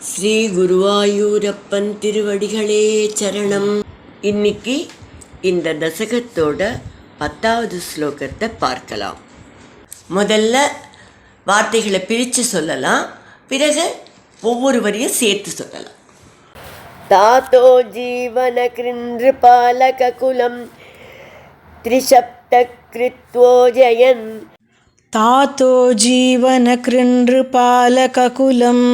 ஸ்ரீ குருவாயூரப்பன் திருவடிகளே சரணம். இன்னைக்கு இந்த தசகத்தோட 10வது ஸ்லோகத்தை பார்க்கலாம். முதல்ல வார்த்தைகளை பிரித்து சொல்லலாம், பிறகு ஒவ்வொரு வரியும் சேர்த்து சொல்லலாம். தாத்தோ ஜீவன கிருன்று பாலக குலம் த்ரிசப்த கிருத்வோ ஜயன். தாத்தோ ஜீவன கிருன்று பாலககுலம்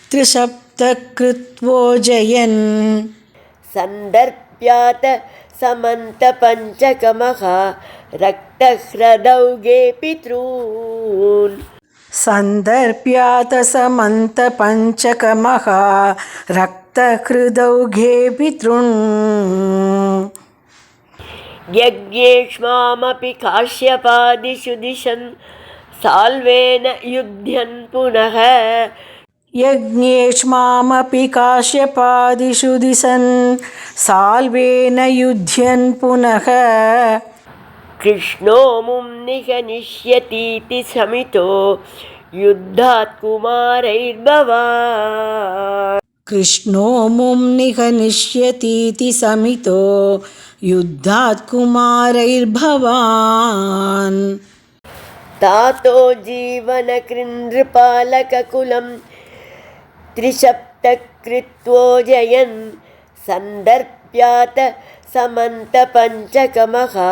த்ரிசப்தக்ருத்வோ ஜயன். சந்தர்ப்யாத சமந்த பஞ்சகமஹா ரக்தஹ்ரதௌகே பித்ரூன். சந்தர்ப்யாத சமந்த பஞ்சகமஹா ரக்தஹ்ருதௌகே பித்ருன். யக்ஞேஷ்மாமபி காஷ்யபாதிஷு திஷன் சால்வேன யுத்யன் புனக. யக்ஞேஷ்மாமபி காஷ்யபாதிஷு திசன் சால்வேன யுத்யன் புனக. கிருஷ்ணோ மும் நிகனிஷ்யதீதி சமிதோ யுத்தாத் குமாரைர்பவான். கிருஷ்ணோ மும் நிகனிஷ்யதீதி சமிதோ யுத்தாத் குமாரைர்பவான். தாத்தோ ஜீவன கிருன்று பாலக குலம் த்ரிசப்த கிருத்வோ ஜயன். சந்தர்ப்யாத சமந்த பஞ்சகமஹா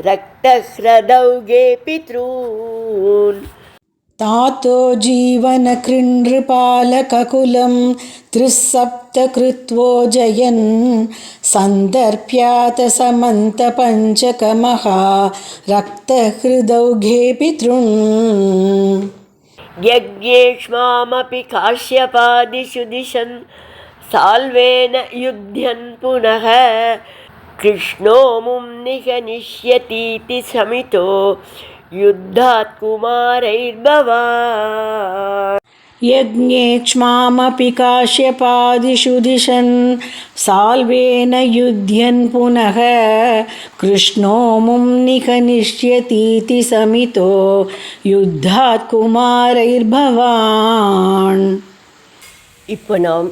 ரக்தஹ்ரதௌகே பித்ரூன். தாத்தோ ஜீவன கிருன்று பாலககுலம் த்ரிசப்தக்ருத்வோ ஜயன். சந்தர்ப்யாத சமந்த பஞ்சகமஹா ரக்தஹ்ருதௌகே பித்ருன். யக்ஞேஷ்மாமபி காஷ்யபாதிஷு திஷன் சால்வேன யுத்யன் புனக. கிருஷ்ணோ மும் நிகனிஷ்யதீதி சமிதோ யுத்தாத் குமாரைர்பவான். யக்ஞேஷ்மாமபி காஷ்யபாதிஷு திஷன் சால்வேன யுத்யன் புனக. கிருஷ்ணோ மும் நிகனிஷ்யதீதி சமிதோ யுத்தாத் குமாரைர்பவான். இப்போ நாம்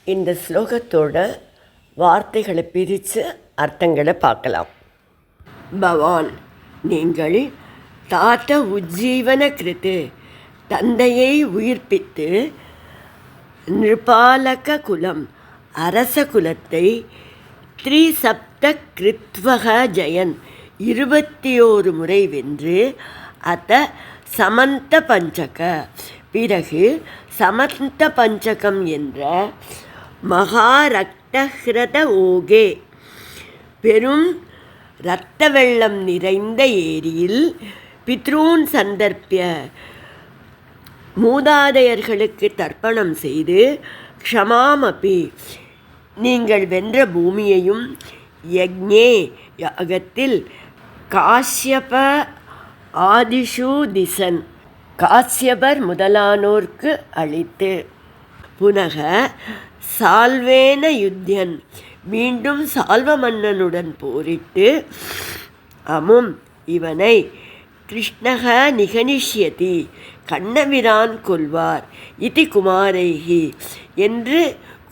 இந்த ஸ்லோகத்தோட வார்த்தைகளை பிரித்து அர்த்தங்களை பார்க்கலாம். பவான், நீங்கள் தாத்த உஜ்ஜீவன கிருத்து, தந்தையை உயிர்ப்பித்து, நிருபாலக குலம், அரச குலத்தை, த்ரிசப்த கிருத்வக ஜயன், 21 முறை வென்று, அத்த சமந்த பஞ்சக, பிறகு சமந்த பஞ்சகம் என்ற மகாரக்தஹ்ரத ஓகே, பெரும் இரத்த வெள்ளம் நிறைந்த ஏரியில், பித்ரூன் சந்தர்ப்பிய, மூதாதையர்களுக்கு தர்ப்பணம் செய்து, க்ஷமாமபி, நீங்கள் வென்ற பூமியையும், யக்ஞே, யாகத்தில், காஷ்யப ஆதிஷு திசன், காஷ்யபர் முதலானோர்க்கு அளித்து, புனக சால்வேன யுத்யன், மீண்டும் சால்வ மன்னனுடன் போரிட்டு, அமும், இவனை, கிருஷ்ணக நிகனிஷ்யதி, கண்ணபிரான் கொல்வார், இதி குமாரைஹி, என்று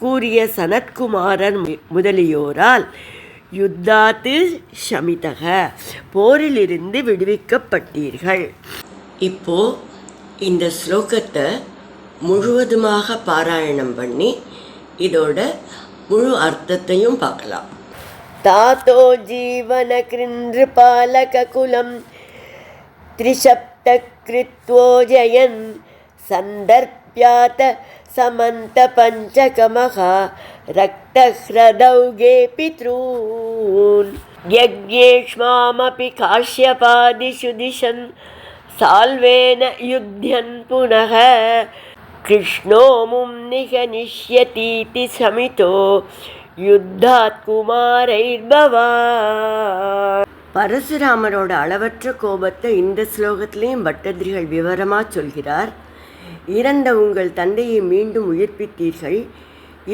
கூறிய சனத்குமாரன் முதலியோரால், யுத்தாத்து ஷமிதக, போரிலிருந்து விடுவிக்கப்பட்டீர்கள். இப்போ இந்த ஸ்லோகத்தை முழுவதுமாக பாராயணம் பண்ணி இதோட முழு அர்த்தத்தையும் பார்க்கலாம். தாத்தோ ஜீவன கிருன்று பாலக குலம் த்ரிசப்த கிருத்வோ ஜயன். சந்தர்ப்யாத சமந்த பஞ்சகமஹா ரக்தஹ்ரதௌகே பித்ரூன். யக்ஞேஷ்மாமபி காஷ்யபாதிஷு திஷன் சால்வேன யுத்யன் புனக. கிருஷ்ணோ மும் நிகனிஷ்யதீதி சமிதோ யுத்தாத் குமாரைர்பவான். பரசுராமரோட அளவற்ற கோபத்தை இந்த ஸ்லோகத்திலையும் பட்டதிரிகள் விவரமாக சொல்கிறார். இறந்த உங்கள் தந்தையை மீண்டும் உயிர்ப்பித்தீர்கள்,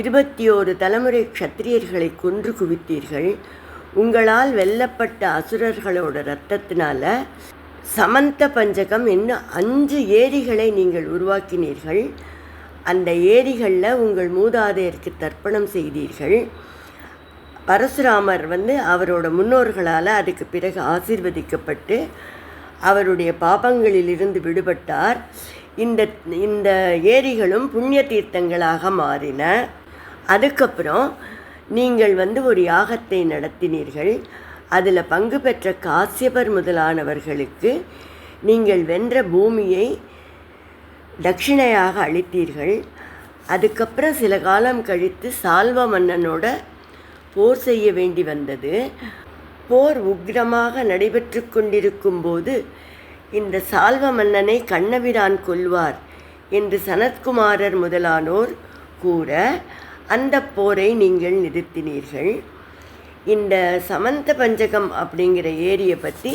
21 தலைமுறை க்ஷத்திரியர்களை கொன்று குவித்தீர்கள், உங்களால் வெல்லப்பட்ட அசுரர்களோட இரத்தத்தினால சமந்த பஞ்சகம் என்னும் 5 ஏரிகளை நீங்கள் உருவாக்கினீர்கள். அந்த ஏரிகளில் உங்கள் மூதாதையருக்கு தர்ப்பணம் செய்தீர்கள். பரசுராமர் அவரோட முன்னோர்களால் அதுக்கு பிறகு ஆசீர்வதிக்கப்பட்டு அவருடைய பாபங்களிலிருந்து விடுபட்டார். இந்த ஏரிகளும் புண்ணிய தீர்த்தங்களாக மாறின. அதுக்கப்புறம் நீங்கள் ஒரு யாகத்தை நடத்தினீர்கள். அதில் பங்கு பெற்ற காசியபர் முதலானவர்களுக்கு நீங்கள் வென்ற பூமியை தட்சிணையாக அளித்தீர்கள். அதுக்கப்புறம் சில காலம் கழித்து சால்வ மன்னனோட போர் செய்ய வேண்டி வந்தது. போர் உக்கிரமாக நடைபெற்று கொண்டிருக்கும் போது இந்த சால்வ மன்னனை கண்ணபிரான் கொல்வார் என்று சனத்குமாரர் முதலானோர் கூற அந்த போரை நீங்கள் நிறுத்தினீர்கள். இந்த சமந்த பஞ்சகம் அப்படிங்கிற ஏரியை பற்றி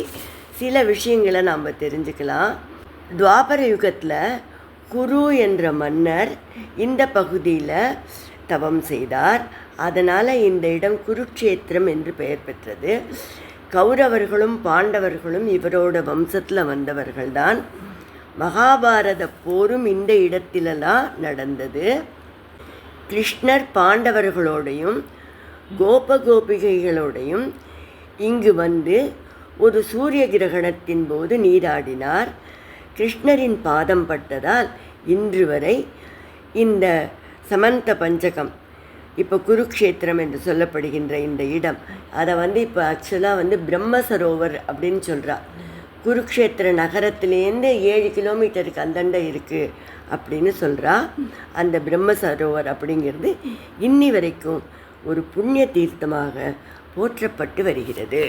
சில விஷயங்களை நாம் தெரிஞ்சுக்கலாம். துவாபர யுகத்தில் குரு என்ற மன்னர் இந்த பகுதியில் தவம் செய்தார். அதனால் இந்த இடம் குருக்ஷேத்திரம் என்று பெயர் பெற்றது. கௌரவர்களும் பாண்டவர்களும் இவரோட வம்சத்தில் வந்தவர்கள்தான். மகாபாரத போரும் இந்த இடத்திலெல்லாம் நடந்தது. கிருஷ்ணர் பாண்டவர்களோடையும் கோபிகைகளோடையும் இங்கு ஒரு சூரிய கிரகணத்தின் போது நீராடினார். கிருஷ்ணரின் பாதம் பட்டதால் இன்று வரை இந்த சமந்த பஞ்சகம், இப்போ குருக்ஷேத்திரம் என்று சொல்லப்படுகின்ற இந்த இடம், அதை இப்போ ஆக்சுவலாக பிரம்ம சரோவர் அப்படின்னு சொல்கிறா. குருக்ஷேத்திர நகரத்துலேருந்து 7 கிலோமீட்டருக்கு அந்தண்ட இருக்குது அப்படின்னு சொல்கிறா. அந்த பிரம்ம சரோவர் அப்படிங்கிறது இன்னி வரைக்கும் ஒரு புண்ணிய தீர்த்தமாக போற்றப்பட்டு வருகிறது.